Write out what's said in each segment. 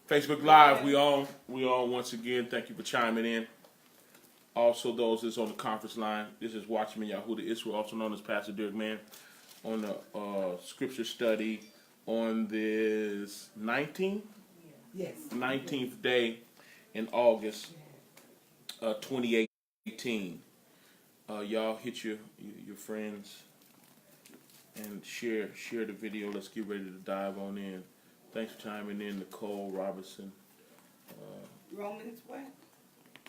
Facebook Live, we on once again. Thank you for chiming in. Also, those that's on the conference line, this is Watchman Yahudah Yisrael, also known as Pastor Dirk Mann, on the scripture study on this 19th? Yes. 19th day in August 2018. Y'all hit your friends and share the video. Let's get ready to dive on in. Thanks for chiming in, Nicole Robertson. Romans what?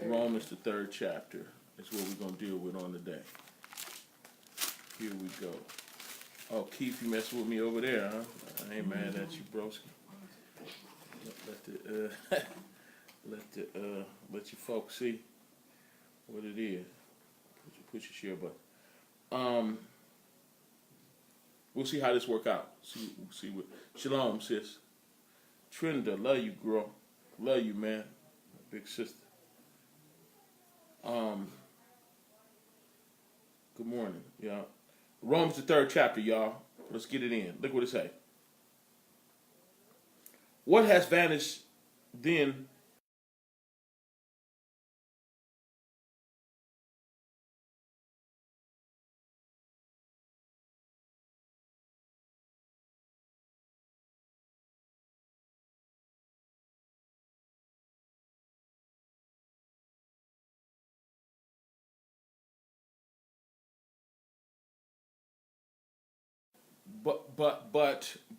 Romans, the 3rd chapter, is what we're going to deal with on the day. Here we go. Oh, Keith, you messing with me over there, huh? I ain't mad at you, broski. Let your folks see what it is. Push your share button. We'll see how this work out. See what. Shalom, sis. Trinda, love you, girl. Love you, man. Big sister. Good morning, y'all. Romans, the 3rd chapter, y'all. Let's get it in. Look what it say. What has vanished then?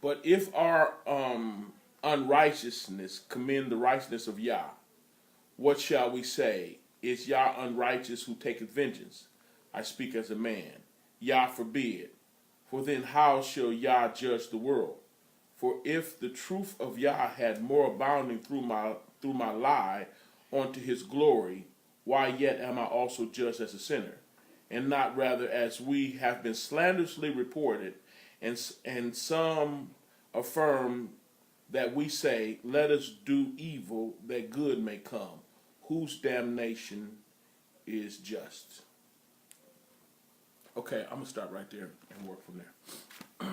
But if our unrighteousness commend the righteousness of Yah, what shall we say? Is Yah unrighteous who taketh vengeance? I speak as a man. Yah forbid. For then how shall Yah judge the world? For if the truth of Yah had more abounding through my lie unto his glory, why yet am I also judged as a sinner? And not rather as we have been slanderously reported, and some affirm that we say, let us do evil that good may come, whose damnation is just. Okay, I'm going to start right there and work from there.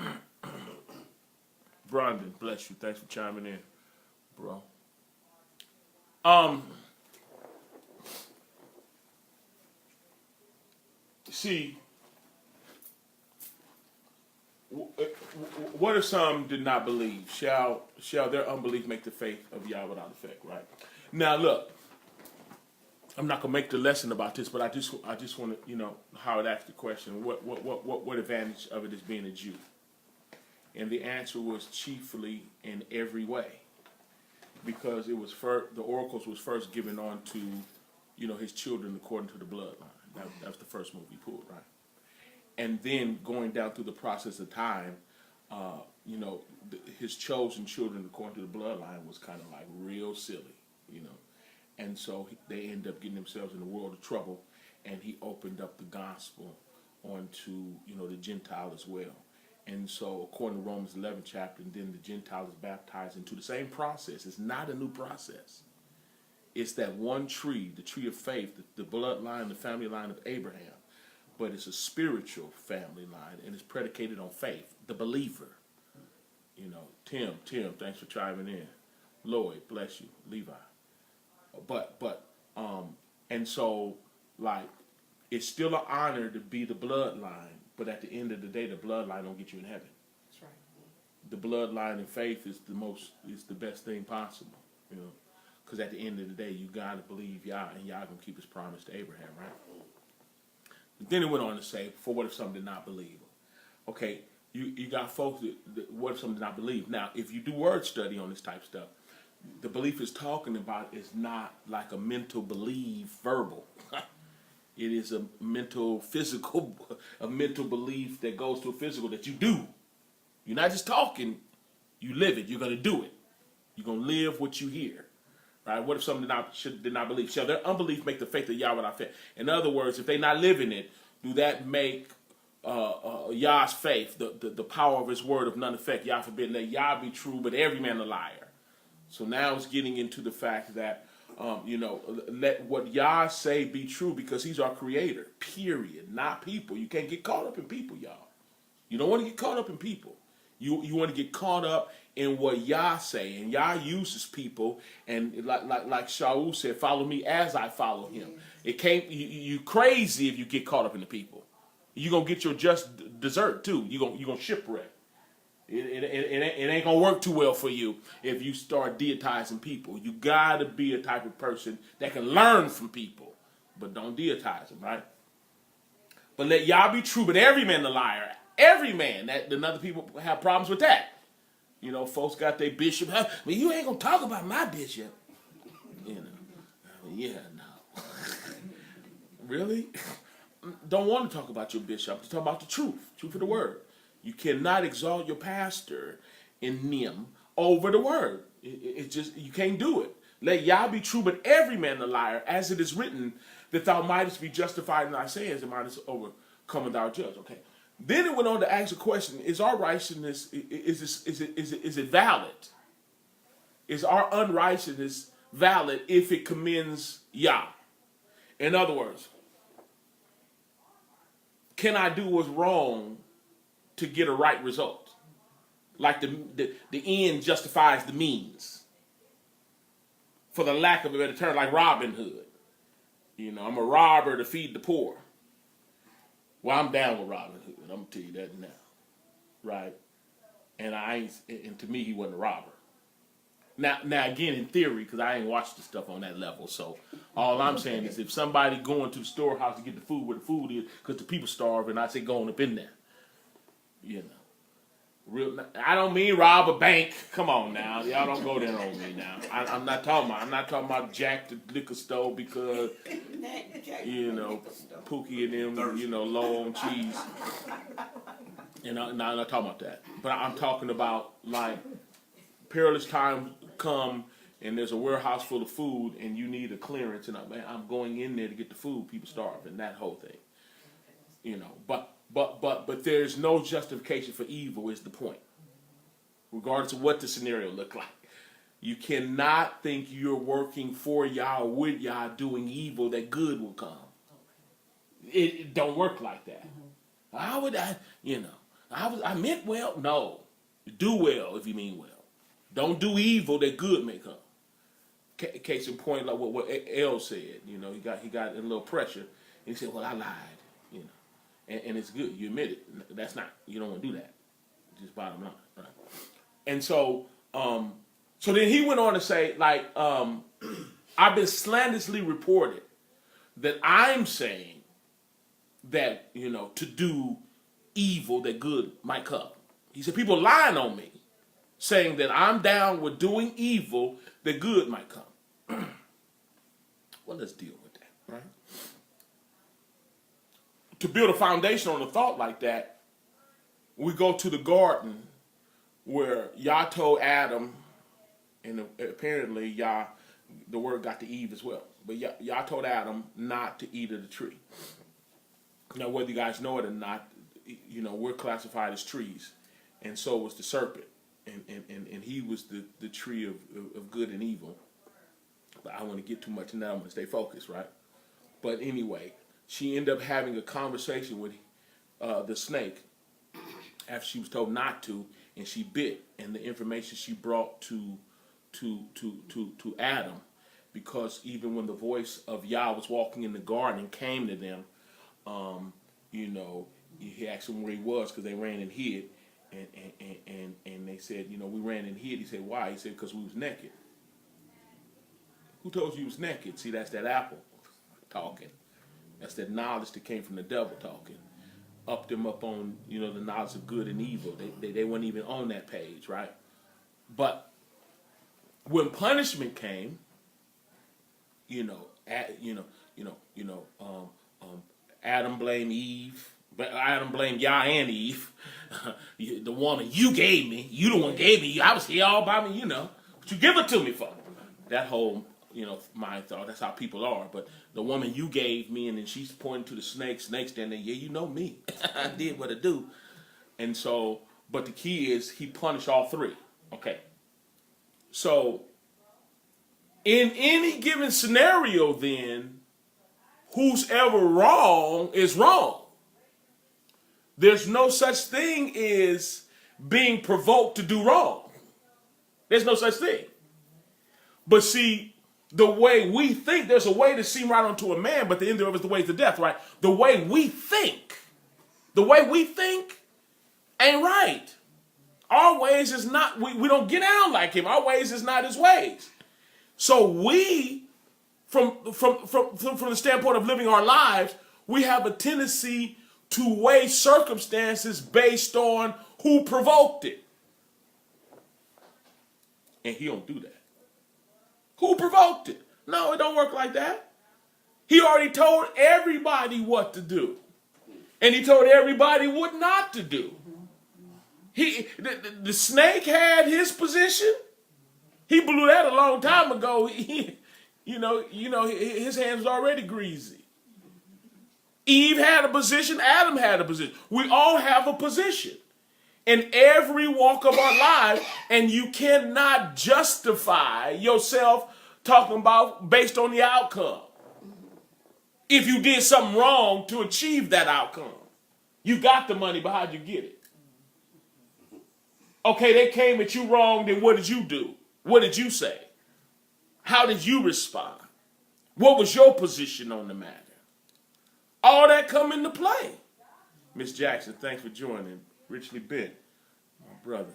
Brandon, bless you. Thanks for chiming in, bro. See, what if some did not believe? Shall their unbelief make the faith of Yah without effect? Right. Now, look, I'm not gonna make the lesson about this, but I just want to, Howard asked the question: what advantage of it is being a Jew? And the answer was chiefly in every way, because it was the oracles was first given on to, his children according to the bloodline. That was the first move he pulled, right? And then going down through the process of time, his chosen children according to the bloodline was kind of like real silly, And so they end up getting themselves in a world of trouble, and he opened up the gospel onto, the Gentile as well. And so according to Romans 11 chapter, and then the Gentile is baptized into the same process. It's not a new process. It's that one tree, the tree of faith, the bloodline, the family line of Abraham. But it's a spiritual family line, and it's predicated on faith, the believer. Tim, thanks for chiming in. Lloyd, bless you. Levi. And so, it's still an honor to be the bloodline, but at the end of the day, the bloodline don't get you in heaven. That's right. The bloodline in faith is the best thing possible, because at the end of the day, you gotta believe Yah, and Yah gonna keep his promise to Abraham, right? But then it went on to say, for what if some did not believe? Okay, you got folks that what if some did not believe? Now, if you do word study on this type of stuff, the belief is talking about is not like a mental belief verbal. It is a mental belief that goes to a physical that you do. You're not just talking, you live it. You're going to do it. You're going to live what you hear. Right? What if some did not believe? Shall their unbelief make the faith of Yah without faith? In other words, if they're not living it, do that make Yah's faith, the power of his word, of none effect? Yah forbid, let Yah be true, but every man a liar. So now it's getting into the fact that, let what Yah say be true, because he's our creator, period, not people. You can't get caught up in people, y'all. You don't want to get caught up in people. You want to get caught up in what Yah say. And Yah uses people, and like Shaul said, follow me as I follow him. It can't, you crazy if you get caught up in the people. You're going to get your just dessert too. You're gonna shipwreck. It ain't gonna work too well for you if you start deitizing people. You gotta be a type of person that can learn from people, but don't deitize them, right? But let Yah be true, but every man a liar. Every man. That other people have problems with that. You know, folks got their bishop. Well, you ain't gonna talk about my bishop. You know, yeah, no. Really? Don't want to talk about your bishop. I'm just talking about the truth of the word. You cannot exalt your pastor in them over the word. It's just, you can't do it. Let Yah be true, but every man a liar, as it is written, that thou mightest be justified in thy sayings and mightest overcome thou judge. Okay. Then it went on to ask a question: is our righteousness, is it valid? Is our unrighteousness valid if it commends Yah? In other words, can I do what's wrong to get a right result? Like the end justifies the means. For the lack of a better term, like Robin Hood. You know, I'm a robber to feed the poor. Well, I'm down with Robin Hood. I'm gonna tell you that now, right? And and to me, he wasn't a robber. Now again, in theory, because I ain't watched the stuff on that level. So all I'm saying is, if somebody going to the storehouse to get the food where the food is, because the people starving, I say go on up in there. You know, I don't mean rob a bank. Come on now, y'all don't go there on me now. I'm not talking about Jack the liquor store because you know Pookie and them, you know, low on cheese. You know, no, I'm not talking about that. But I'm talking about like perilous times come and there's a warehouse full of food and you need a clearance and I'm going in there to get the food. People starve and that whole thing. You know, but there's no justification for evil is the point. Regardless of what the scenario look like. You cannot think you're working for Yah or with Yah doing evil that good will come. It don't work like that. How would I, you know, I meant well. No. Do well if you mean well. Don't do evil that good may come. Case in point, like what El said, you know, he got a little pressure and he said, well, I lied, you know. And it's good. You admit it. That's not, you don't want to do that. Just bottom line, right? And so then he went on to say, like, I've been slanderously reported that I'm saying that, you know, to do evil that good might come. He said, people lying on me, saying that I'm down with doing evil that good might come. Well, let's deal with that, right? To build a foundation on a thought like that, we go to the garden where Yah told Adam, and apparently Yah, the word got to Eve as well, but Yah told Adam not to eat of the tree. Now, whether you guys know it or not, you know, we're classified as trees, and so was the serpent, and he was the tree of good and evil. But I don't want to get too much in that. I'm going to stay focused, right? But anyway, she ended up having a conversation with the snake after she was told not to, and she bit. And the information she brought to Adam, because even when the voice of Yah was walking in the garden and came to them, you know, he asked them where he was because they ran and hid, and they said, you know, we ran and hid. He said, why? He said, because we was naked. Who told you was naked? See, that's that apple talking. That's that knowledge that came from the devil talking. Upped them up on, you know, the knowledge of good and evil. They weren't even on that page, right? But when punishment came, Adam blamed Eve. But Adam blamed Yah and Eve. The woman you gave me, you the one gave me. I was here all by me, you know. What you give it to me for? That whole, you know, mind thought. That's how people are. But the woman you gave me, and then she's pointing to the snake. Snake standing there, yeah, you know me. I did what I do. And so, but the key is he punished all three. Okay. So, in any given scenario then, who's ever wrong is wrong. There's no such thing as being provoked to do wrong. There's no such thing. But see, the way we think, there's a way to seem right unto a man, but the end thereof is the way to death, right? The way we think ain't right. Our ways is not, we don't get down like him. Our ways is not his ways. So we, from the standpoint of living our lives, we have a tendency to weigh circumstances based on who provoked it. And he don't do that. Who provoked it? No, it don't work like that. He already told everybody what to do. And he told everybody what not to do. The snake had his position. He blew that a long time ago. His hands was already greasy. Eve had a position. Adam had a position. We all have a position in every walk of our life, and you cannot justify yourself talking about based on the outcome. If you did something wrong to achieve that outcome, you got the money, but how'd you get it? Okay, they came at you wrong, then what did you do? What did you say? How did you respond? What was your position on the matter? All that come into play. Miss Jackson, thanks for joining. Richly bent. My brother,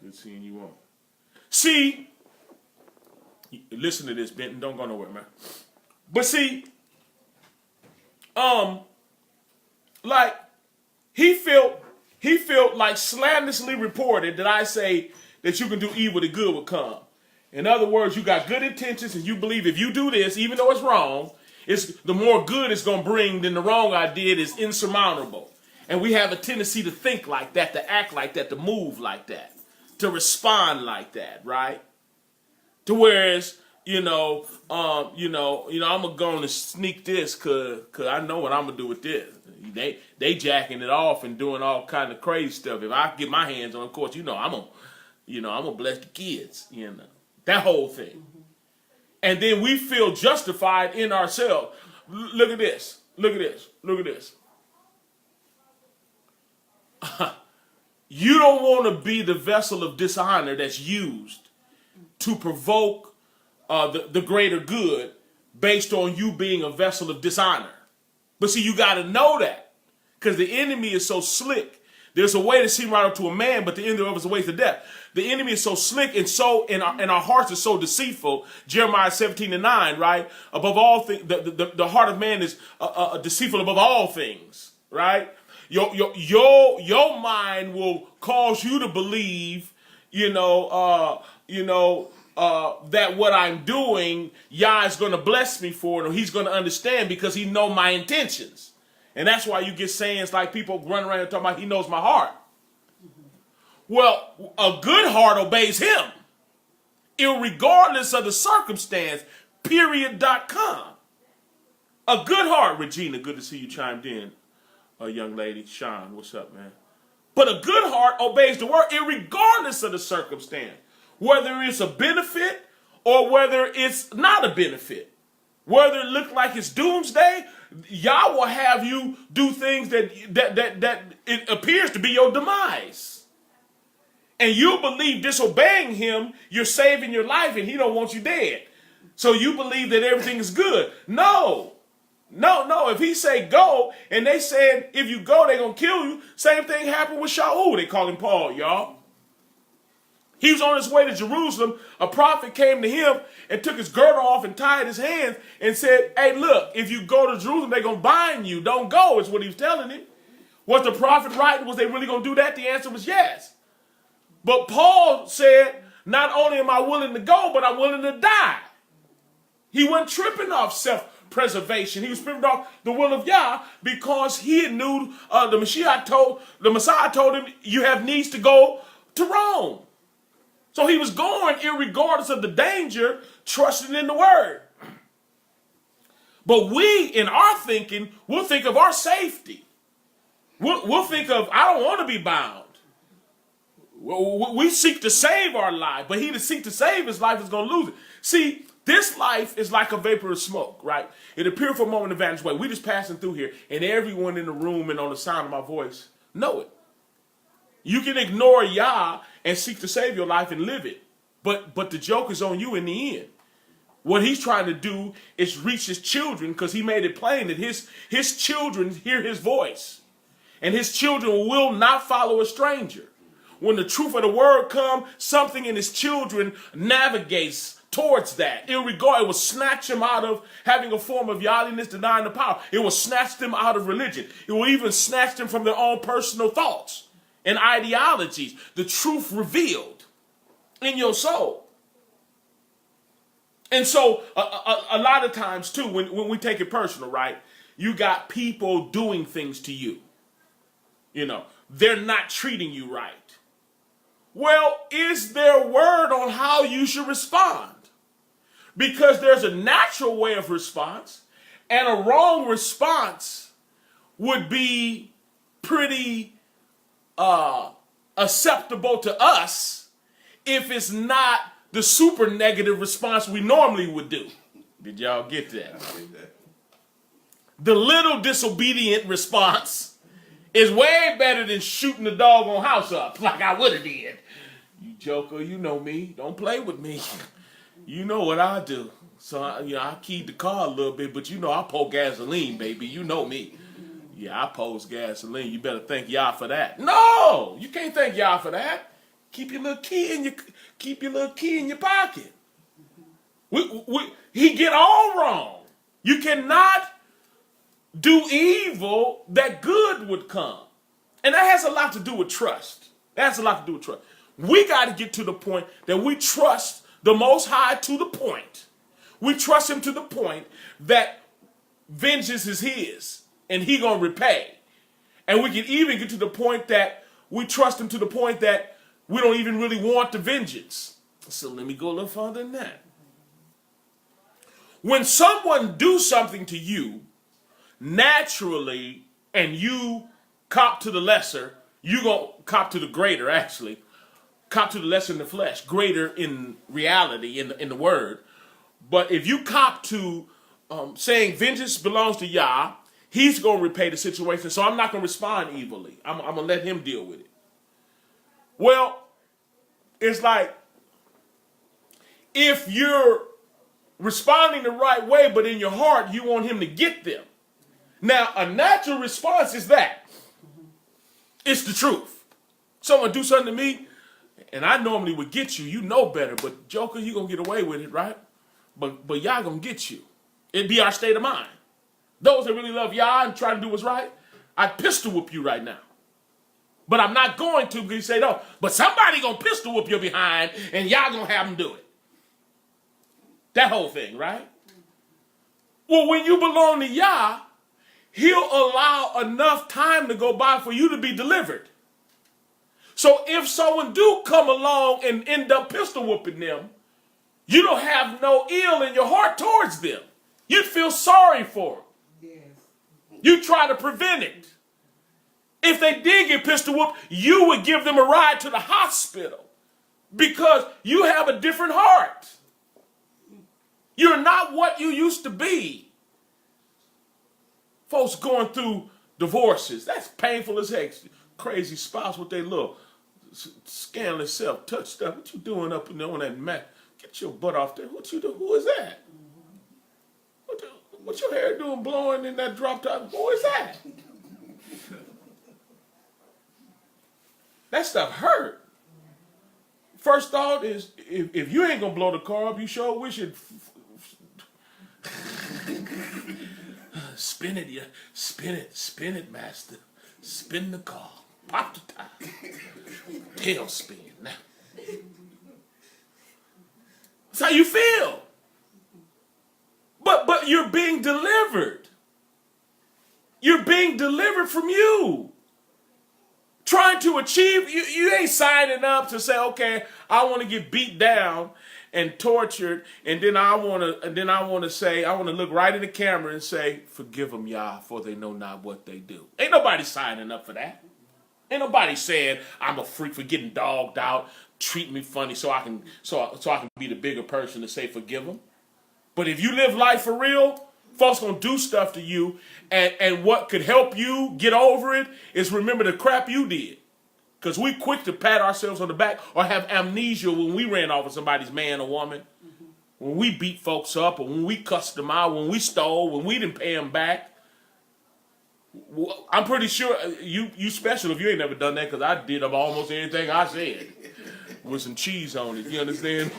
good seeing you on. See, listen to this, Benton. Don't go nowhere, man. But see, like he felt like slanderously reported that I say that you can do evil, the good will come. In other words, you got good intentions and you believe if you do this, even though it's wrong, the more good it's going to bring than the wrong I did is insurmountable. And we have a tendency to think like that, to act like that, to move like that, to respond like that, right? To whereas, I'm going to sneak this because I know what I'm going to do with this. They jacking it off and doing all kind of crazy stuff. If I get my hands on it, of course, I'm going to bless the kids, that whole thing. Mm-hmm. And then we feel justified in ourselves. Look at this. Look at this. Look at this. You don't want to be the vessel of dishonor that's used to provoke the greater good based on you being a vessel of dishonor. But see, you got to know that because the enemy is so slick. There's a way to seem right up to a man, but the end thereof is a way to death. The enemy is so slick and so, and our hearts are so deceitful. Jeremiah 17:9, right? Above all things, the heart of man is deceitful above all things, right? Your mind will cause you to believe, that what I'm doing, Yah is going to bless me for it, or he's going to understand because he know my intentions. And that's why you get sayings like people run around and talking about he knows my heart. Well, a good heart obeys him, irregardless of the circumstance, period.com. A good heart, Regina, good to see you chimed in. Young lady, Sean, what's up, man? But a good heart obeys the word, irregardless of the circumstance, whether it's a benefit or whether it's not a benefit. Whether it looks like it's doomsday, Yah will have you do things that it appears to be your demise. And you believe disobeying him, you're saving your life and he don't want you dead. So you believe that everything is good. No. If he say go, and they said if you go, they're going to kill you, same thing happened with Shaul. They call him Paul, y'all. He was on his way to Jerusalem. A prophet came to him and took his girdle off and tied his hands and said, hey, look, if you go to Jerusalem, they're going to bind you. Don't go, is what he was telling him. Was the prophet right? Was they really going to do that? The answer was yes. But Paul said, not only am I willing to go, but I'm willing to die. He wasn't tripping off self-preservation. He was tripping off the will of Yah because he knew the Messiah told him, you have needs to go to Rome. So he was going irregardless of the danger, trusting in the word. But we, in our thinking, we'll think of our safety. We'll think of, I don't want to be bound. We seek to save our life, but he that seeks to save his life is going to lose it. See, this life is like a vapor of smoke, right? It appeared for a moment and vanished away. We just passing through here, and everyone in the room and on the sound of my voice know it. You can ignore Yah and seek to save your life and live it. But the joke is on you in the end. What he's trying to do is reach his children, because he made it plain that his children hear his voice. And his children will not follow a stranger. When the truth of the word comes, something in his children navigates towards that. It will snatch them out of having a form of godliness, denying the power. It will snatch them out of religion. It will even snatch them from their own personal thoughts and ideologies. The truth revealed in your soul. And so a lot of times, too, when we take it personal, right, you got people doing things to you. You know, they're not treating you right. Well, is there a word on how you should respond? Because there's a natural way of response, and a wrong response would be pretty acceptable to us if it's not the super negative response we normally would do. Did y'all get that? The little disobedient response is way better than shooting the doggone house up like I would have did. You joker, you know me. Don't play with me. You know what I do. So, I keyed the car a little bit, but I pour gasoline, baby. You know me. Yeah, I pose gasoline. You better thank Yah for that. No, you can't thank Yah for that. Keep your little key in your pocket. He get all wrong. You cannot do evil that good would come. And that has a lot to do with trust. We got to get to the point that we trust the Most High to the point. We trust him to the point that vengeance is his and he going to repay. And we can even get to the point that we trust him to the point that we don't even really want the vengeance. So let me go a little further than that. When someone do something to you, naturally, and you cop to the lesser, you gonna cop to the greater, actually. Cop to the lesser in the flesh, greater in reality, in the word. But if you cop to saying vengeance belongs to Yah, he's going to repay the situation, so I'm not going to respond evilly. I'm going to let him deal with it. Well, it's like, if you're responding the right way, but in your heart, you want him to get them. Now, a natural response is that. It's the truth. Someone do something to me, and I normally would get you. You know better, but joker, you going to get away with it, right? But Yah going to get you. It'd be our state of mind. Those that really love Yah and try to do what's right, I'd pistol whoop you right now. But I'm not going to, because you say no. But somebody going to pistol whoop your behind, and Yah going to have them do it. That whole thing, right? Well, when you belong to Yah, he'll allow enough time to go by for you to be delivered. So if someone do come along and end up pistol whooping them, you don't have no ill in your heart towards them. You'd feel sorry for them. Yes. You try to prevent it. If they did get pistol whooped, you would give them a ride to the hospital because you have a different heart. You're not what you used to be. Folks going through divorces, that's painful as heck. Crazy spouse with their little scandalous self-touch stuff. What you doing up in there on that mat? Get your butt off there. What you do? Who is that? What your hair doing blowing in that drop top? Who is that? That stuff hurt. First thought is, if you ain't going to blow the car up, you sure wish it... Spin it, master. Spin the car. Pop the tire. Tail spin. Now. That's how you feel. But you're being delivered. You're being delivered from you. Trying to achieve, you ain't signing up to say, okay, I want to get beat down and tortured, and then I want to look right in the camera and say, forgive them, Yah, for they know not what they do. Ain't nobody signing up for that. Ain't nobody saying I'm a freak for getting dogged out, treat me funny so I can be the bigger person to say forgive them. But if you live life for real, folks gonna do stuff to you, and what could help you get over it is remember the crap you did. Because we quick to pat ourselves on the back or have amnesia when we ran off with somebody's man or woman. When we beat folks up or when we cussed them out, when we stole, when we didn't pay them back. I'm pretty sure you special if you ain't never done that because I did almost everything I said with some cheese on it. You understand?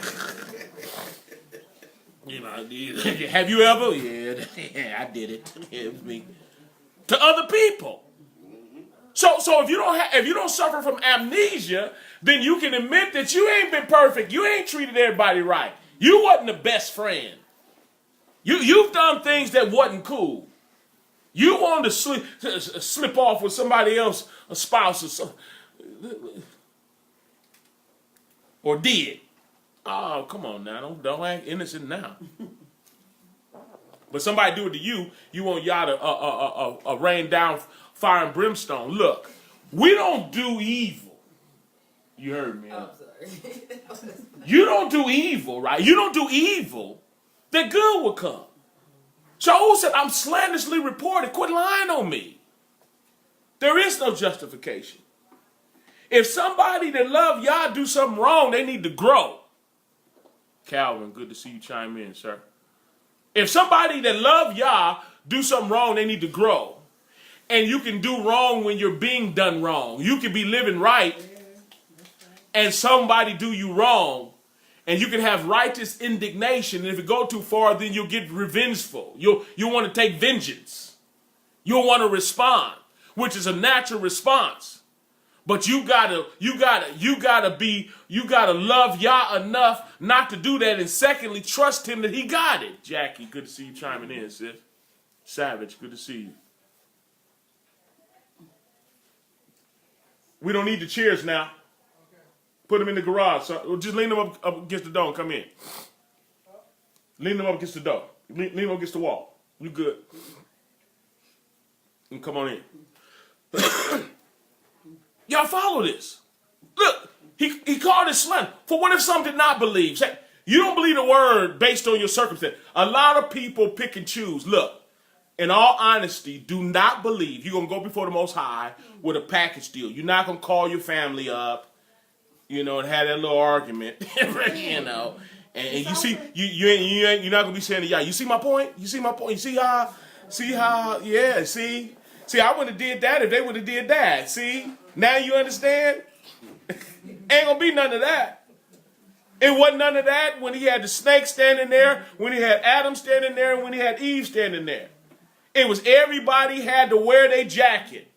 You know, have you ever? Yeah, I did it. It was me. To other people. So if you don't suffer from amnesia, then you can admit that you ain't been perfect. You ain't treated everybody right. You wasn't the best friend. You've done things that wasn't cool. You wanted to slip off with somebody else, a spouse or something, or did. Oh, come on now. Don't act innocent now. But somebody do it to you, you want y'all to rain down fire and brimstone. Look, we don't do evil. You heard me. Oh, I'm sorry. You don't do evil, right? You don't do evil, that good will come. Joel said, I'm slanderously reported. Quit lying on me. There is no justification. If somebody that love y'all do something wrong, they need to grow. Calvin, good to see you chime in, sir. If somebody that love y'all do something wrong, they need to grow. And you can do wrong when you're being done wrong. You can be living right and somebody do you wrong. And you can have righteous indignation. And if it go too far, then you'll get revengeful. You'll want to take vengeance. You'll want to respond, which is a natural response. But you gotta love Yah enough not to do that. And secondly, trust him that he got it. Jackie, good to see you chiming in, sis. Savage, good to see you. We don't need the chairs now. Put them in the garage. So just lean them up against the door and come in. Lean them up against the door. Lean them up against the wall. You good. And come on in. Y'all follow this. Look, he called it slander. For what if some did not believe? Say, you don't believe the word based on your circumstance. A lot of people pick and choose. Look, in all honesty, do not believe you're going to go before the Most High with a package deal. You're not going to call your family up, and have that little argument, And you see, you're not going to be saying, yeah, you see my point? You see my point? You see how, yeah, see, I wouldn't have did that if they would have did that. See, now you understand? Ain't going to be none of that. It wasn't none of that when he had the snake standing there, when he had Adam standing there, and when he had Eve standing there. It was everybody had to wear their jacket.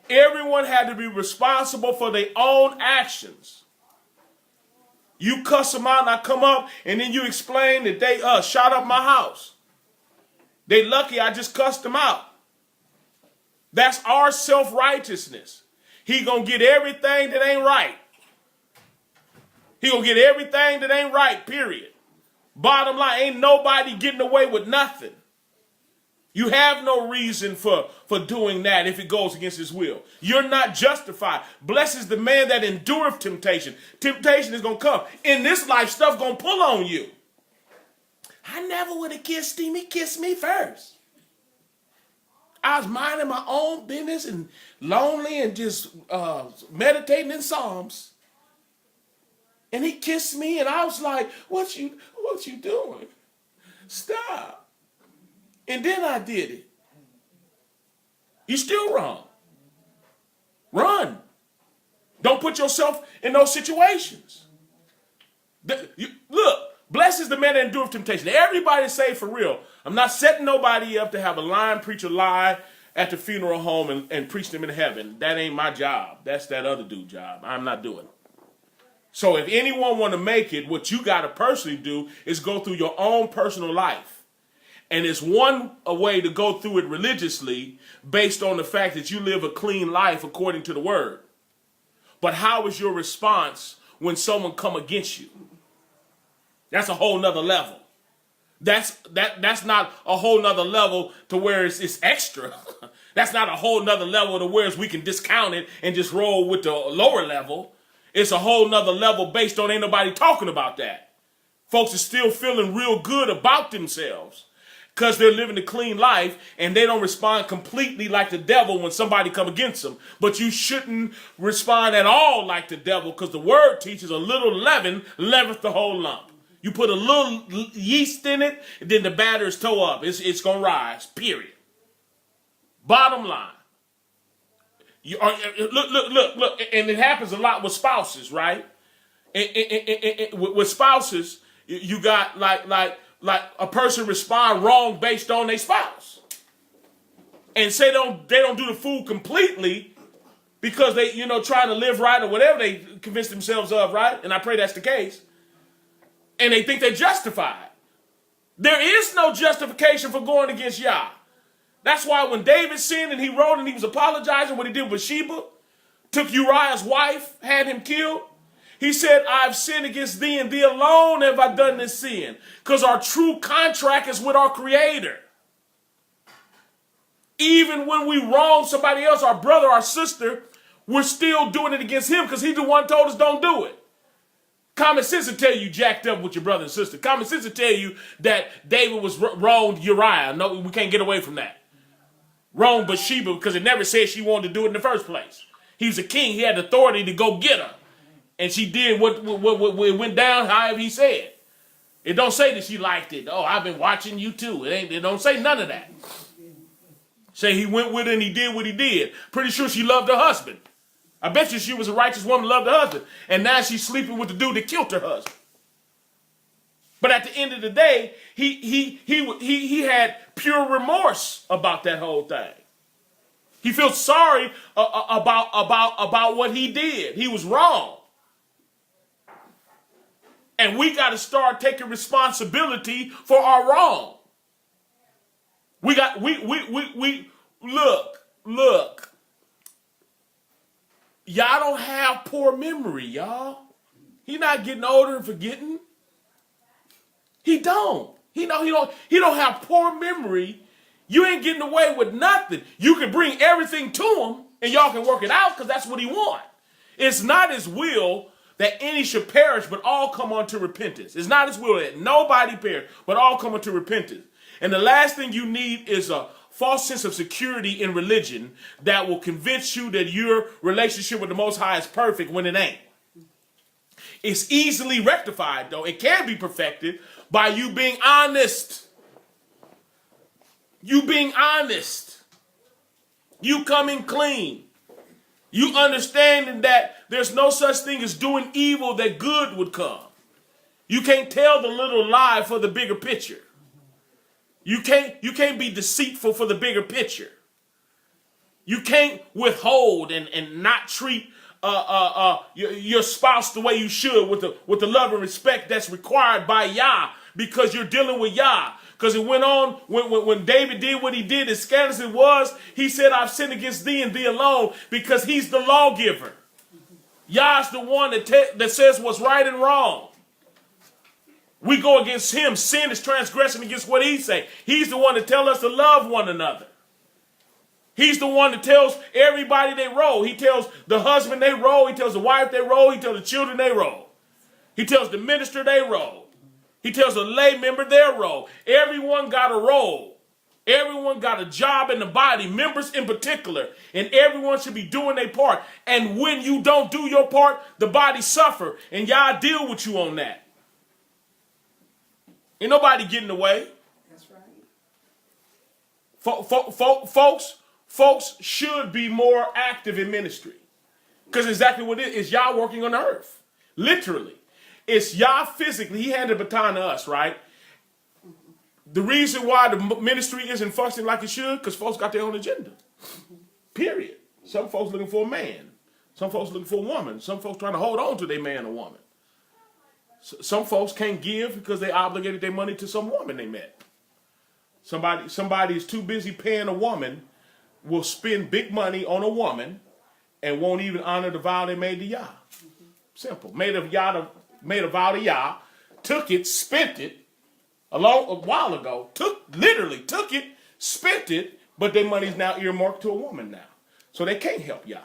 Everyone had to be responsible for their own actions. You cuss them out and I come up and then you explain that they shot up my house. They lucky I just cussed them out. That's our self-righteousness. He gonna get everything that ain't right. He gonna get everything that ain't right, period. Bottom line, ain't nobody getting away with nothing. You have no reason for doing that if it goes against his will. You're not justified. Blessed is the man that endureth temptation. Temptation is going to come. In this life, stuff going to pull on you. I never would have kissed him. He kissed me first. I was minding my own business and lonely and just meditating in Psalms. And he kissed me and I was like, what you doing? Stop. And then I did it. You're still wrong. Run. Don't put yourself in those situations. Look, blessed is the man that endureth temptation. Everybody say for real. I'm not setting nobody up to have a lying preacher lie at the funeral home and preach them in heaven. That ain't my job. That's that other dude's job. I'm not doing it. So if anyone want to make it, what you got to personally do is go through your own personal life. And it's one way to go through it religiously based on the fact that you live a clean life according to the word. But how is your response when someone come against you? That's a whole nother level. That's not a whole nother level to where it's extra. That's not a whole nother level to where we can discount it and just roll with the lower level. It's a whole nother level based on ain't nobody talking about that. Folks are still feeling real good about themselves. because they're living a clean life and they don't respond completely like the devil when somebody come against them. But you shouldn't respond at all like the devil, because the word teaches a little leaven leaveth the whole lump. You put a little yeast in it, and then the batter is toe up. It's going to rise, period. Bottom line. Look, and it happens a lot with spouses, right? With spouses, you got like a person respond wrong based on their spouse, and say they don't do the food completely because they trying to live right or whatever they convince themselves of, right? And I pray that's the case. And they think they're justified. There is no justification for going against Yah. That's why when David sinned and he wrote and he was apologizing what he did with Sheba, took Uriah's wife, had him killed, he said, I've sinned against thee and thee alone have I done this sin. Because our true contract is with our Creator. Even when we wrong somebody else, our brother, our sister, we're still doing it against him because he's the one who told us don't do it. Common sense will tell you jacked up with your brother and sister. Common sense will tell you that David was wronged Uriah. No, we can't get away from that. Wrong Bathsheba because it never said she wanted to do it in the first place. He was a king. He had authority to go get her. And she did what went down however he said. It don't say that she liked it. Oh, I've been watching you too. It don't say none of that. Say he went with her and he did what he did. Pretty sure she loved her husband. I bet you she was a righteous woman, loved her husband. And now she's sleeping with the dude that killed her husband. But at the end of the day, he had pure remorse about that whole thing. He feels sorry about what he did. He was wrong. And we got to start taking responsibility for our wrong. Look. Y'all don't have poor memory, y'all. He not getting older and forgetting. He don't. He don't have poor memory. You ain't getting away with nothing. You can bring everything to him and y'all can work it out because that's what he wants. It's not his will that any should perish, but all come unto repentance. It's not his will that nobody perish, but all come unto repentance. And the last thing you need is a false sense of security in religion that will convince you that your relationship with the Most High is perfect when it ain't. It's easily rectified, though. It can be perfected by you being honest. You being honest. You coming clean. You understanding that there's no such thing as doing evil that good would come. You can't tell the little lie for the bigger picture. You can't be deceitful for the bigger picture. You can't withhold and not treat your spouse the way you should with the love and respect that's required by Yah because you're dealing with Yah. Because it went on, when David did what he did, as scandalous as it was, he said, I've sinned against thee and thee alone, because he's the lawgiver. Yah's the one that says what's right and wrong. We go against him. Sin is transgression against what he say. He's the one that tells us to love one another. He's the one that tells everybody they roll. He tells the husband they roll. He tells the wife they roll. He tells the children they roll. He tells the minister they roll. He tells a lay member their role. Everyone got a role. Everyone got a job in the body, members in particular, and everyone should be doing their part. And when you don't do your part, the body suffer, and y'all deal with you on that. Ain't nobody getting away. That's right. Folks should be more active in ministry, because exactly what it is y'all working on the earth, literally. It's Yah physically. He handed the baton to us, right? The reason why the ministry isn't functioning like it should, because folks got their own agenda. Period. Some folks looking for a man. Some folks looking for a woman. Some folks trying to hold on to their man or woman. Some folks can't give because they obligated their money to some woman they met. Somebody is too busy paying a woman, will spend big money on a woman, and won't even honor the vow they made to Yah. Simple. Made a vow to Yah, took it, spent it a while ago, took it, spent it, but their money's now earmarked to a woman now. So they can't help Yah.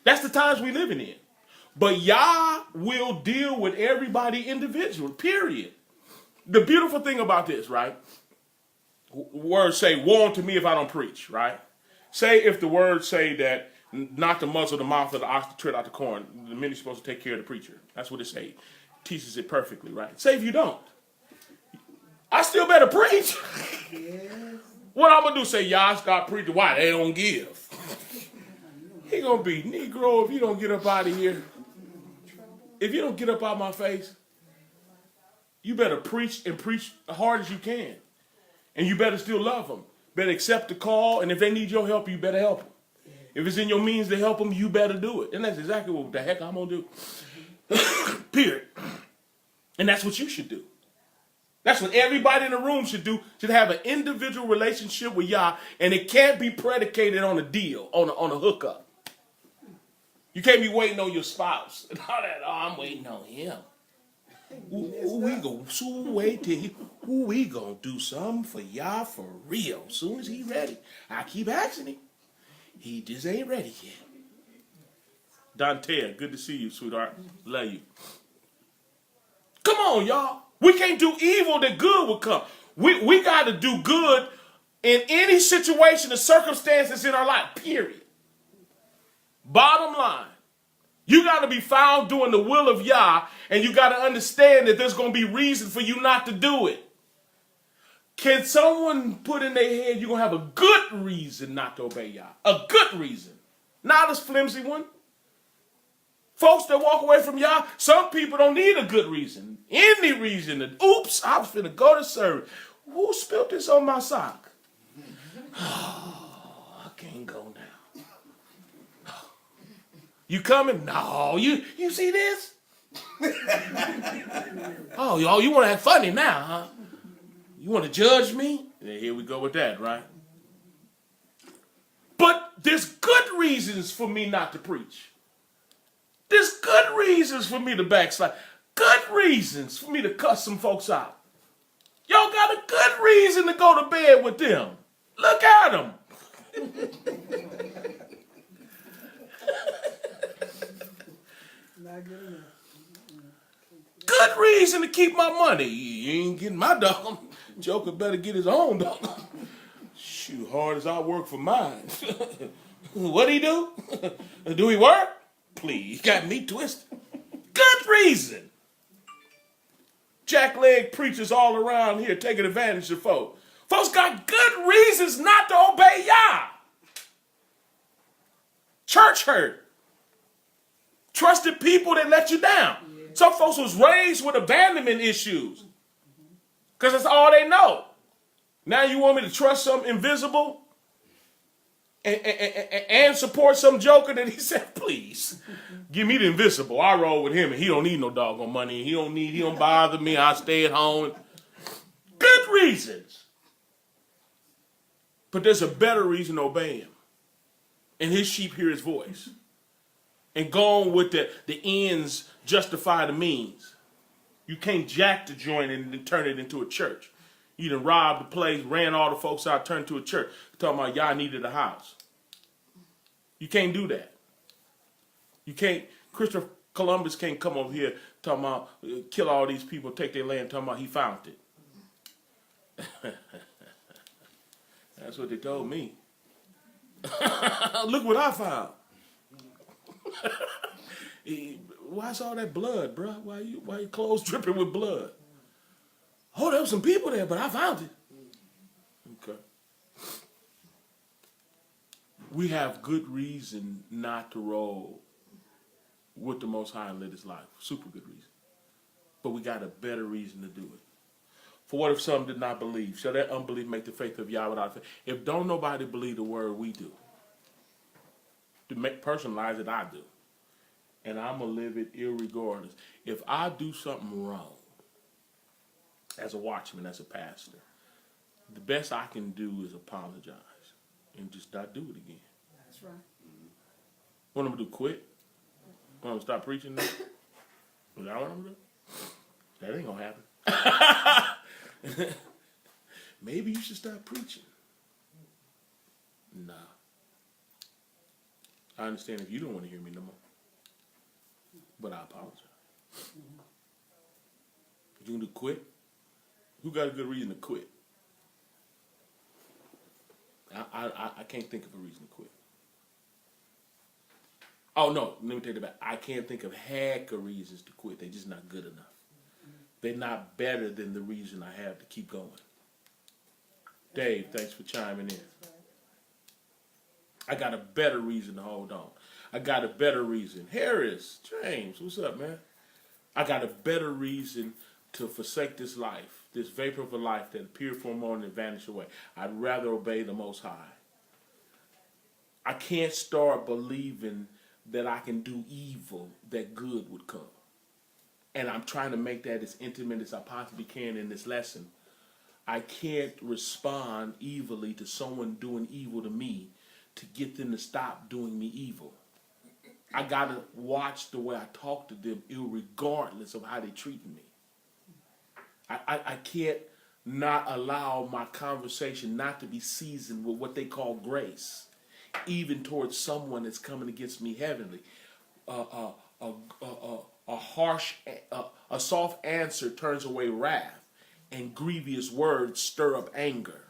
That's the times we living in. But Yah will deal with everybody individually, period. The beautiful thing about this, right? Words say, woe unto me if I don't preach, right? Say if the words say that not to muzzle the mouth of the ox to tread out the corn, the minister's supposed to take care of the preacher. That's what it say. Teaches it perfectly, right? Say if you don't. I still better preach. Yes. What I'm going to do, say, y'all stop preaching. Why? They don't give. He going to be, Negro, if you don't get up out of here. If you don't get up out of my face, you better preach and preach as hard as you can. And you better still love them. Better accept the call, and if they need your help, you better help them. If it's in your means to help them, you better do it. And that's exactly what the heck I'm going to do. Period. And that's what you should do. That's what everybody in the room should do. Should have an individual relationship with Yah, and it can't be predicated on a deal, on a hookup. You can't be waiting on your spouse and all that. Oh, I'm waiting on him. We gonna soon wait till we gonna do something for Yah for real. Soon as he ready. I keep asking him. He just ain't ready yet. Dante, good to see you, sweetheart. Love you. Come on, y'all. We can't do evil that good will come. We got to do good in any situation or circumstances in our life, period. Bottom line. You got to be found doing the will of Yah, and you got to understand that there's going to be reason for you not to do it. Can someone put in their head you're going to have a good reason not to obey Yah? A good reason. Not a flimsy one. Folks that walk away from Yah, some people don't need a good reason. Any reason. Oops, I was finna go to service. Who spilled this on my sock? Oh, I can't go now. You coming? No. You see this? Oh, y'all, you want to act funny now, huh? You want to judge me? Yeah, here we go with that, right? But there's good reasons for me not to preach. There's good reasons for me to backslide. Good reasons for me to cuss some folks out. Y'all got a good reason to go to bed with them. Look at them. Not good enough. Good reason to keep my money. You ain't getting my dog. Joker better get his own dog. Shoot, hard as I work for mine. What'd he do? Do he work? Please, got me twisted. Good reason. Jackleg preachers all around here taking advantage of folks. Folks got good reasons not to obey Yah. Church hurt. Trusted people that let you down. Yeah. Some folks was raised with abandonment issues. Because that's all they know. Now you want me to trust some invisible and support some joker that he said, please, give me the invisible. I roll with him and he don't need no doggone money. He don't bother me. I stay at home. Good reasons. But there's a better reason to obey him. And his sheep hear his voice. And go on with the ends justify the means. You can't jack the joint and turn it into a church. You done robbed the place, ran all the folks out, turned to a church. Talking about y'all needed a house. You can't do that. You can't, Christopher Columbus can't come over here talking about kill all these people, take their land, talking about he found it. That's what they told me. Look what I found. Why's all that blood, bro? Why your clothes dripping with blood? Oh, there was some people there, but I found it. Okay. We have good reason not to roll with the Most High and live His life. Super good reason. But we got a better reason to do it. For what if some did not believe? Shall that unbelief make the faith of Yah without faith? If don't nobody believe the word, we do. To personalize it, I do. And I'm going to live it irregardless. If I do something wrong, as a watchman, as a pastor, the best I can do is apologize and just not do it again. That's right. What I'm going to do, quit? Want to stop preaching now? Is that what I'm going to do? That ain't going to happen. Maybe you should stop preaching. Nah. I understand if you don't want to hear me no more. But I apologize. You going to quit? Who got a good reason to quit? I can't think of a reason to quit. Oh, no, let me take it back. I can't think of heck of reasons to quit. They're just not good enough. They're not better than the reason I have to keep going. Dave, thanks for chiming in. I got a better reason to hold on. I got a better reason. Harris, James, what's up, man? I got a better reason to forsake this life, this vapor of a life that appeared for a moment and vanished away. I'd rather obey the Most High. I can't start believing that I can do evil, that good would come. And I'm trying to make that as intimate as I possibly can in this lesson. I can't respond evilly to someone doing evil to me to get them to stop doing me evil. I got to watch the way I talk to them, irregardless of how they treat me. I can't not allow my conversation not to be seasoned with what they call grace, even towards someone that's coming against me heavenly. A soft answer turns away wrath, and grievous words stir up anger.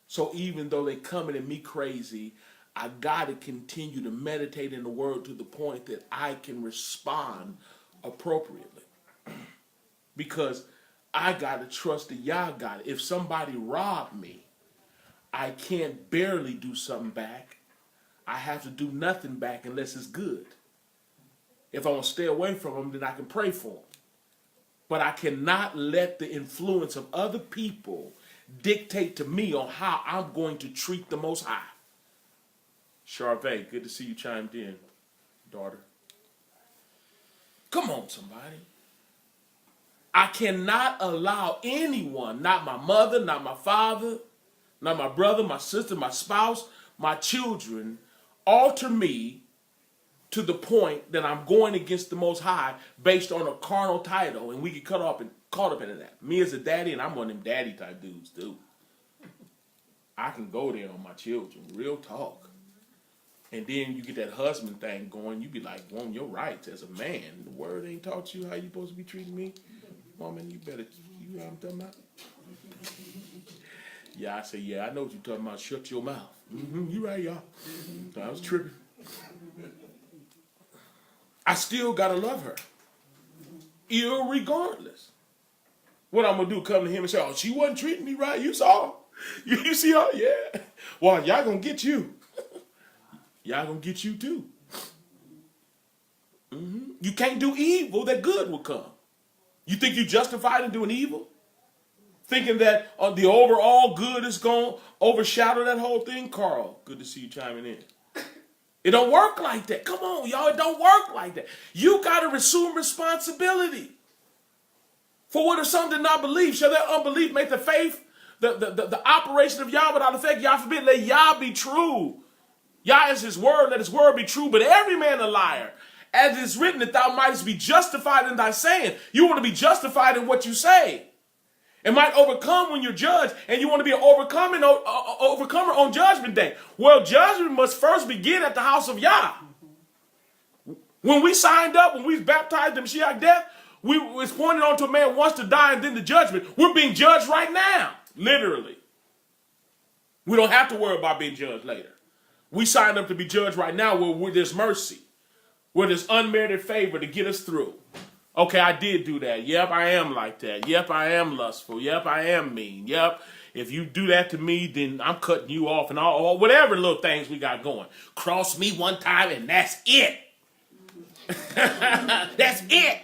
So even though they coming at me crazy, I got to continue to meditate in the word to the point that I can respond appropriately. Because I got to trust that Yah got it. If somebody robbed me, I can't barely do something back. I have to do nothing back unless it's good. If I want to stay away from them, then I can pray for them. But I cannot let the influence of other people dictate to me on how I'm going to treat the Most High. Charvet, good to see you chimed in, daughter. Come on, somebody. I cannot allow anyone, not my mother, not my father, not my brother, my sister, my spouse, my children, alter me to the point that I'm going against the Most High based on a carnal title, and we get caught up in that. Me as a daddy, and I'm one of them daddy type dudes too. I can go there on my children, real talk. And then you get that husband thing going, you be like, want your rights as a man. The word ain't taught you how you supposed to be treating me. Woman, you better, you know what I'm talking about? Yeah, I say, yeah, I know what you're talking about. Shut your mouth. You right, y'all. I was tripping. I still got to love her. Irregardless. What I'm going to do, come to him and say, oh, she wasn't treating me right. You saw her. You see her? Yeah. Well, y'all going to get you. Y'all going to get you too. You can't do evil that good will come. You think you're justified in doing evil? Thinking that the overall good is going to overshadow that whole thing? Carl, good to see you chiming in. It don't work like that. Come on, y'all. It don't work like that. You got to assume responsibility. For what if some did not believe? Shall their unbelief make the faith, the operation of Yah without effect? Yah forbid, let Yah be true. Yah is his word, let his word be true. But every man a liar. As it is written, that thou mightest be justified in thy saying. You want to be justified in what you say. It might overcome when you're judged, and you want to be an overcomer on Judgment Day. Well, judgment must first begin at the house of Yah. When we signed up, when we was baptized in Mashiach death, we was pointed on to a man who wants to die and then the judgment. We're being judged right now, literally. We don't have to worry about being judged later. We signed up to be judged right now where there's mercy, where there's unmerited favor to get us through. Okay, I did do that. Yep, I am like that. Yep, I am lustful. Yep, I am mean. Yep, if you do that to me, then I'm cutting you off and all whatever little things we got going. Cross me one time and that's it. That's it.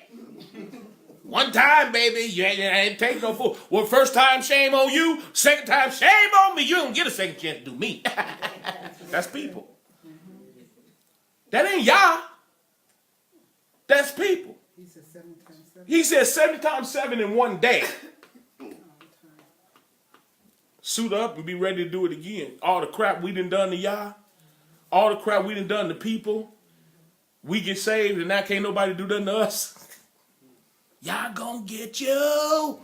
One time, baby, you ain't take no fool. Well, first time, shame on you. Second time, shame on me. You don't get a second chance to do me. That's people. That ain't Yah. That's people. He said 7 times 7. He said 70 times 7 in one day. Suit up and be ready to do it again. All the crap we done to Yah. All the crap we done to people. We get saved and now can't nobody do nothing to us. Y'all gonna get you.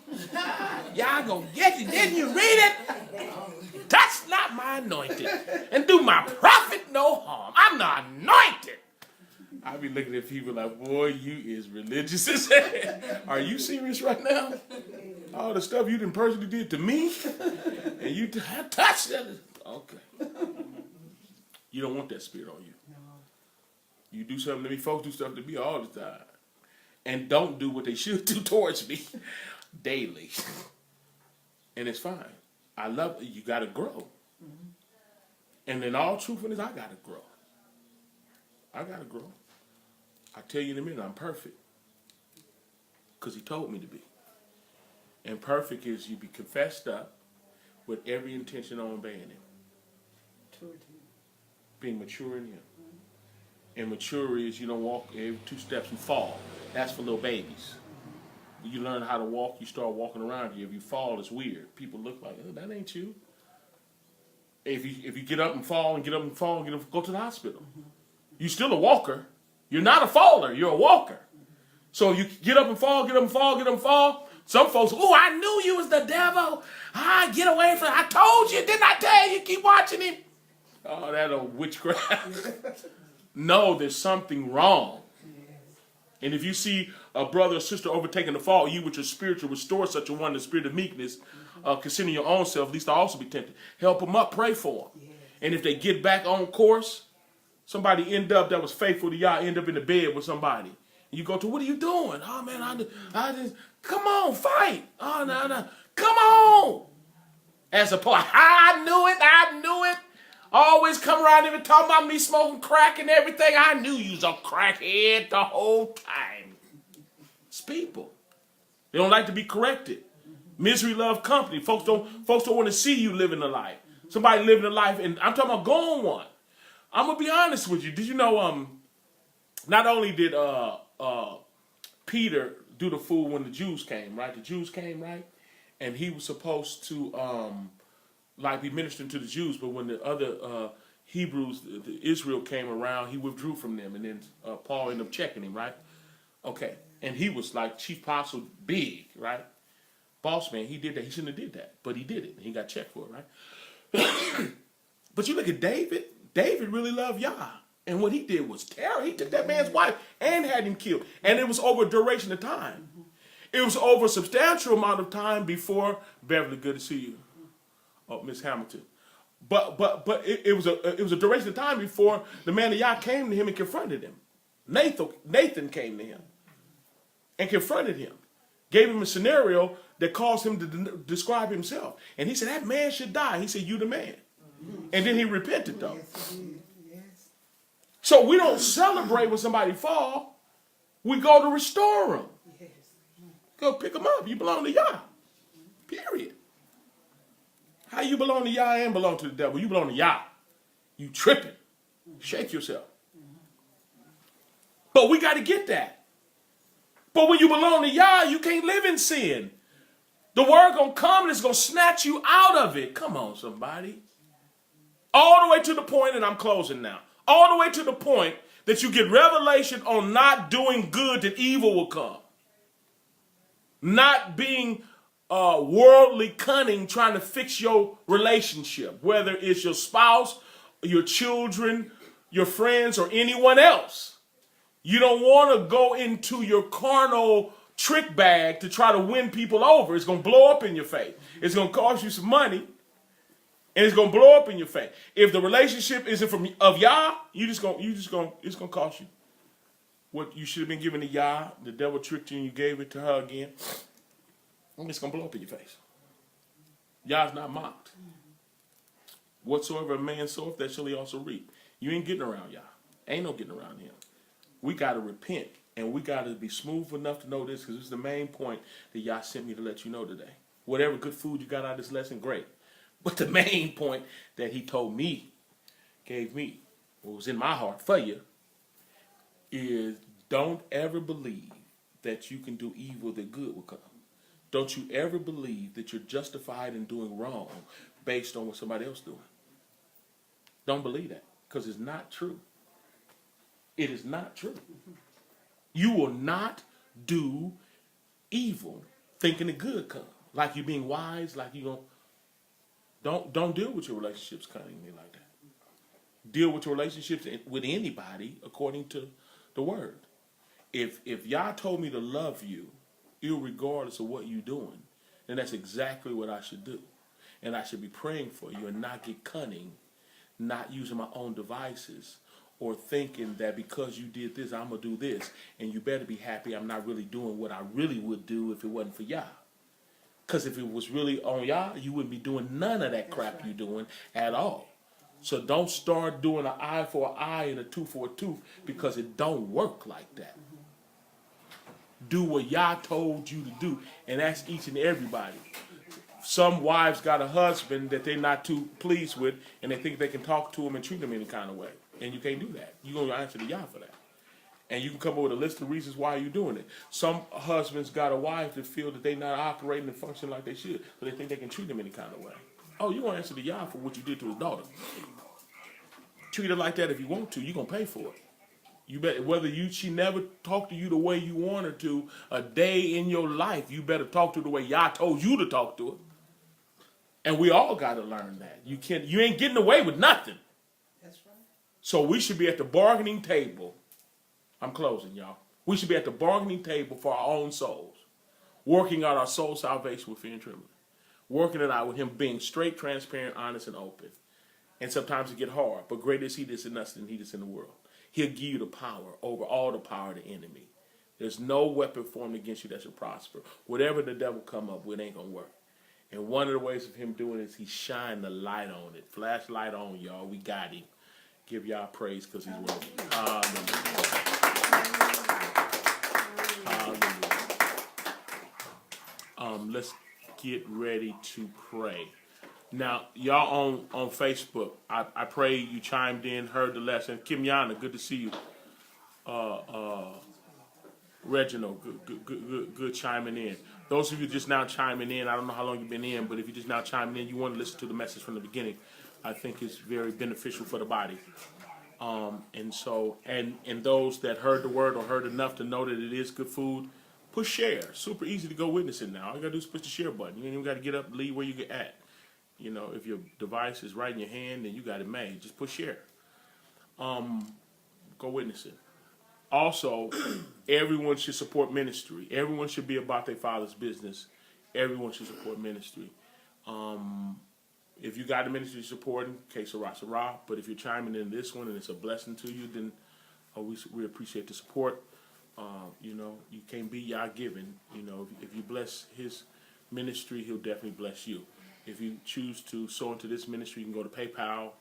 Y'all gonna get you. Didn't you read it? Touch not my anointed and do my prophet no harm. I'm not anointed. I be looking at people like, boy, you is religious as hell. Are you serious right now? All the stuff you done personally did to me, and you touched that. Okay. You don't want that spirit on you. No. You do something to me. Folks do stuff to me all the time. And don't do what they should do towards me daily. And it's fine. I love it. You got to grow. Mm-hmm. And in all truthfulness, I got to grow. I got to grow. I tell you in a minute, I'm perfect. Because he told me to be. And perfect is you be confessed up with every intention on obeying him. Being mature in him. And mature is you don't walk every 2 steps, you fall. That's for little babies. When you learn how to walk, you start walking around you. If you fall, it's weird. People look like, oh, that ain't you. If you get up and fall and get up and fall and get up, go to the hospital. You're still a walker. You're not a faller. You're a walker. So you get up and fall, get up and fall, get up and fall. Some folks, oh, I knew you was the devil. Get away from it. I told you. Didn't I tell you? Keep watching him. Oh, that old witchcraft. No, there's something wrong. And if you see a brother or sister overtaking the fall, you with your spiritual restore such a one, the spirit of meekness, considering your own self, lest I also be tempted. Help them up, pray for them. And if they get back on course, somebody end up that was faithful to y'all, end up in the bed with somebody. And you go to, what are you doing? Oh, man, I just, come on, fight. Oh, no, come on. As opposed, I knew it. Always come around even talking about me smoking crack and everything. I knew you was a crackhead the whole time. It's people. They don't like to be corrected. Misery love company. Folks don't want to see you living a life. Somebody living a life, and I'm talking about going one. I'm gonna be honest with you. Did you know? Not only did Peter do the fool when the Jews came, right? The Jews came, right, and he was supposed to be ministering to the Jews, but when the other Hebrews, the Israel came around, he withdrew from them, and then Paul ended up checking him, right? Okay, and he was like chief apostle, big, right? Boss man, he did that. He shouldn't have did that, but he did it, and he got checked for it, right? But you look at David. David really loved Yah, and what he did was terrible. He took that man's wife and had him killed, and it was over a duration of time. It was over a substantial amount of time before Beverly. Good to see you. Oh, Miss Hamilton. But it was a duration of time before the man of Yah came to him and confronted him. Nathan came to him and confronted him. Gave him a scenario that caused him to describe himself. And he said, that man should die. He said, you the man. And then he repented though. Yes. So we don't celebrate when somebody fall. We go to restore them. Yes. Go pick them up. You belong to Yah. Period. How you belong to Yah and belong to the devil? You belong to Yah. You tripping. Shake yourself. But we got to get that. But when you belong to Yah, you can't live in sin. The word going to come and it's going to snatch you out of it. Come on, somebody. All the way to the point, and I'm closing now, all the way to the point that you get revelation on not doing good that evil will come. Not being worldly cunning trying to fix your relationship, whether it's your spouse, your children, your friends, or anyone else. You don't want to go into your carnal trick bag to try to win people over. It's going to blow up in your face. It's going to cost you some money, and it's going to blow up in your face. If the relationship isn't of Yah, it's going to cost you what you should have been giving to Yah. The devil tricked you and you gave it to her again. It's going to blow up in your face. Yah's not mocked. Whatsoever a man soweth, that shall he also reap. You ain't getting around Yah. Ain't no getting around him. We got to repent, and we got to be smooth enough to know this, because this is the main point that Yah sent me to let you know today. Whatever good food you got out of this lesson, great. But the main point that he told me, gave me, what was in my heart for you, is don't ever believe that you can do evil that good will come. Don't you ever believe that you're justified in doing wrong based on what somebody else is doing. Don't believe that, because it's not true. It is not true. You will not do evil thinking the good come. Like you're being wise, like you're going to... Don't deal with your relationships cunningly like that. Deal with your relationships with anybody according to the word. If Yah told me to love you, irregardless of what you're doing, then that's exactly what I should do. And I should be praying for you and not get cunning, not using my own devices, or thinking that because you did this, I'm going to do this. And you better be happy I'm not really doing what I really would do if it wasn't for Yah. Because if it was really on Yah, you wouldn't be doing none of that crap you're doing at all. So don't start doing an eye for an eye and a tooth for a tooth, because it don't work like that. Do what Yah told you to do, and that's each and everybody. Some wives got a husband that they're not too pleased with, and they think they can talk to him and treat him any kind of way. And you can't do that. You're going to answer to Yah for that. And you can come up with a list of reasons why you're doing it. Some husbands got a wife that feel that they're not operating and functioning like they should, so they think they can treat them any kind of way. Oh, you're going to answer to Yah for what you did to his daughter. Treat her like that if you want to. You're going to pay for it. You bet. Whether she never talked to you the way you want her to a day in your life, you better talk to her the way Yah told you to talk to her. And we all got to learn that. You ain't getting away with nothing. That's right. So we should be at the bargaining table. I'm closing, y'all. We should be at the bargaining table for our own souls, working out our soul salvation with fear and trembling, working it out with him being straight, transparent, honest, and open. And sometimes it get hard, but greater is he that's in us than he that's in the world. He'll give you the power over all the power of the enemy. There's no weapon formed against you that shall prosper. Whatever the devil come up with ain't going to work. And one of the ways of him doing it is he shine the light on it. Flashlight on, y'all. We got him. Give y'all praise because he's worthy. Hallelujah. Let's get ready to pray. Now, y'all on Facebook, I pray you chimed in, heard the lesson. Kim Yana, good to see you. Reginald, good chiming in. Those of you just now chiming in, I don't know how long you've been in, but if you're just now chiming in, you want to listen to the message from the beginning. I think it's very beneficial for the body. And those that heard the word or heard enough to know that it is good food, push share. Super easy to go witness it now. All you gotta do is push the share button. You ain't even gotta get up and leave where you get at. You know, if your device is right in your hand, then you got it made. Just push share. Go witness it. Also, everyone should support ministry. Everyone should be about their father's business. Everyone should support ministry. If you got a ministry supporting, que sera, sera. But if you're chiming in this one and it's a blessing to you, then we appreciate the support. You can't be Yah given. If you bless his ministry, he'll definitely bless you. If you choose to sow into this ministry, you can go to PayPal,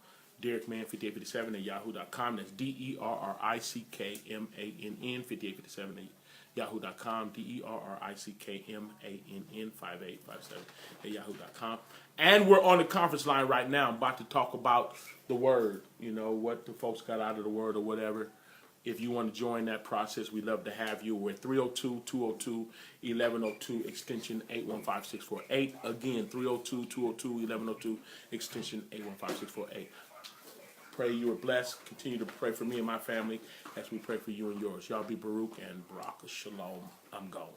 DerrickMann5857 at Yahudah.com. That's DerrickMann 5857 at Yahudah.com. DerrickMann 5857 at Yahudah.com. And we're on the conference line right now. I'm about to talk about the word, what the folks got out of the word or whatever. If you want to join that process, we'd love to have you. We're 302-202-1102, extension 815648. Again, 302-202-1102, extension 815648. Pray you are blessed. Continue to pray for me and my family as we pray for you and yours. Y'all be Baruch and Barak. Shalom. I'm gone.